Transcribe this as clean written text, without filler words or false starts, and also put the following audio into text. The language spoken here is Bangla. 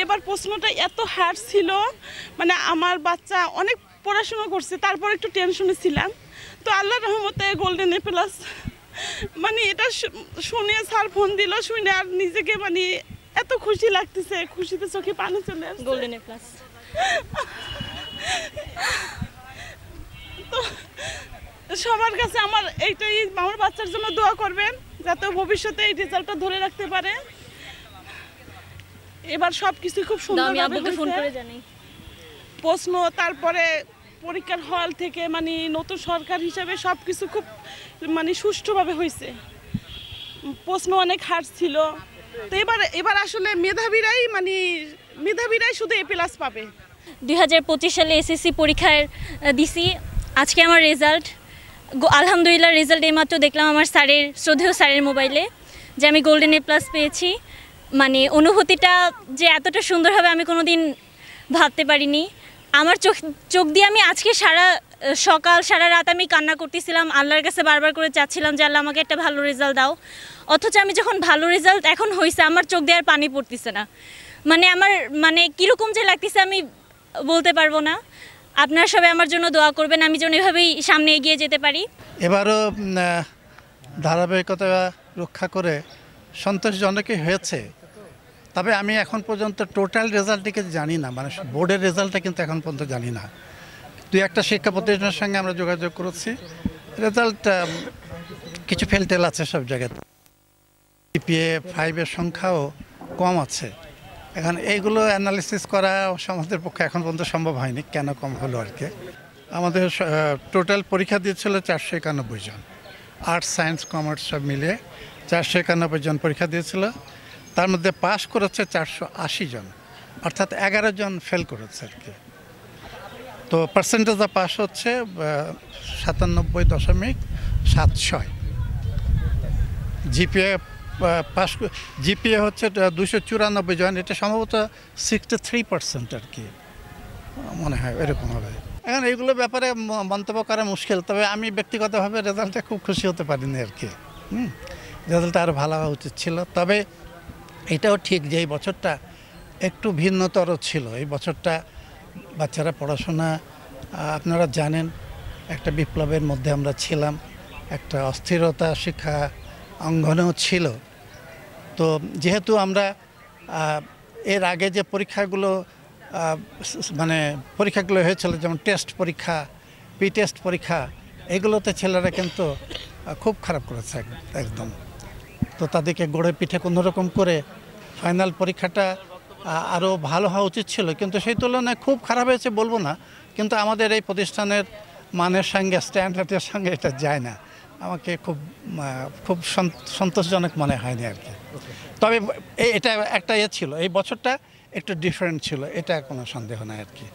এবার প্রশ্নটা এত হার্ড ছিল, মানে আমার বাচ্চা অনেক পড়াশোনা করছে, তারপর একটু টেনশনে ছিলাম। তো আল্লাহর রহমতে গোল্ডেন এ প্লাস, মানে এটা শুনে স্যার ফোন দিল, শুনে আর নিজেকে মানে এত খুশি লাগতেছে, খুশিতে চোখে পানি চলে আসছে। Golden A plus. তো সবার কাছে আমার এইটাই, আমার বাচ্চার জন্য দোয়া করবেন যাতে ভবিষ্যতে এই রেজাল্টটা ধরে রাখতে পারে। এবার সব কিছু খুব সুন্দরভাবে ফোন করে জানাই। প্রশ্ন, তারপরে পরীক্ষার হল থেকে মানে নতুন সরকার হিসাবে সব কিছু খুব মানে সুষ্ঠুভাবে হয়েছে। প্রশ্ন অনেক হার্ড ছিল। তো এবার আসলে মেধাবীরাই শুধু এ প্লাস পাবে। 2025 সালে এসএসসি পরীক্ষার দিছি। আজকে আমার রেজাল্ট, আলহামদুলিল্লাহ রেজাল্ট এইমাত্র দেখলাম আমার শ্রদ্ধেয় স্যারের মোবাইলে যে আমি গোল্ডেন এ প্লাস পেয়েছি। মানে অনুভূতিটা যে এতটা সুন্দর হবে আমি কোনোদিন ভাবতে পারিনি। আমার চোখ দিয়ে আমি আজকে সারা রাত আমি কান্না করতেছিলাম, আল্লাহর কাছে বারবার করে চাচ্ছিলাম যে আল্লাহ আমাকে একটা ভালো রেজাল্ট দাও। অথচ আমি যখন ভালো রেজাল্ট এখন হয়েছে আমার চোখ দিয়ে আর পানি পড়তেছে না। মানে আমার কীরকম যে লাগতেছে আমি বলতে পারবো না। আপনারা সবাই আমার জন্য দোয়া করবেন, আমি যেন এভাবেই সামনে এগিয়ে যেতে পারি। এবারও ধারাবাহিকতা রক্ষা করে সন্তোষজনকই হয়েছে। তবে আমি এখন পর্যন্ত টোটাল রেজাল্টটিকে জানি না, মানে বোর্ডের রেজাল্টটা কিন্তু এখন পর্যন্ত জানি না। দুই একটা শিক্ষা প্রতিষ্ঠানের সঙ্গে আমরা যোগাযোগ করেছি, রেজাল্ট কিছু ফেলটেল আছে সব জায়গাতে। জিপিএ 5-এর সংখ্যাও কম আছে। এখন এইগুলো অ্যানালিসিস করা আমাদের পক্ষে এখন পর্যন্ত সম্ভব হয়নি, কেন কম হলো আর কি। আমাদের টোটাল পরীক্ষা দিয়েছিল 491 জন, আর্টস সায়েন্স কমার্স সব মিলিয়ে 491 জন পরীক্ষা দিয়েছিল। তার মধ্যে পাস করেছে 480 জন, অর্থাৎ 11 জন ফেল করেছে আর কি। তো পার্সেন্টেজ অফ পাস হচ্ছে 97.76। জিপিএ হচ্ছে 294 জন, এটা সম্ভবত 63% আর কি মনে হয়, এরকম হবে। এখন এইগুলো ব্যাপারে মন্তব্য করা মুশকিল। তবে আমি ব্যক্তিগতভাবে রেজাল্টে খুব খুশি হতে পারিনি আর কি। রেজাল্টটা আরও ভালো হওয়া উচিত ছিল। তবে এটাও ঠিক যে এই বছরটা একটু ভিন্নতর ছিল। এই বছরটা বাচ্চারা পড়াশোনা, আপনারা জানেন একটা বিপ্লবের মধ্যে আমরা ছিলাম, একটা অস্থিরতা শিক্ষা অঙ্গনেও ছিল। তো যেহেতু আমরা এর আগে যে পরীক্ষাগুলো হয়েছিল, যেমন টেস্ট পরীক্ষা, টেস্ট পরীক্ষা, এগুলোতে ছেলেরা কিন্তু খুব খারাপ করেছে একদম। তো তাদেরকে গড়ে পিঠে কোনোরকম করে ফাইনাল পরীক্ষাটা আরও ভালো হওয়া উচিত ছিল, কিন্তু সেই তুলনায় খুব খারাপ হয়েছে বলবো না, কিন্তু আমাদের এই প্রতিষ্ঠানের মানের সঙ্গে, স্ট্যান্ডার্ডের সঙ্গে এটা যায় না। আমাকে খুব সন্তোষজনক মনে হয়নি আর কি। তবে এটা একটা ছিল, এই বছরটা একটু ডিফারেন্ট ছিল, এটা কোনো সন্দেহ নাই আর কি।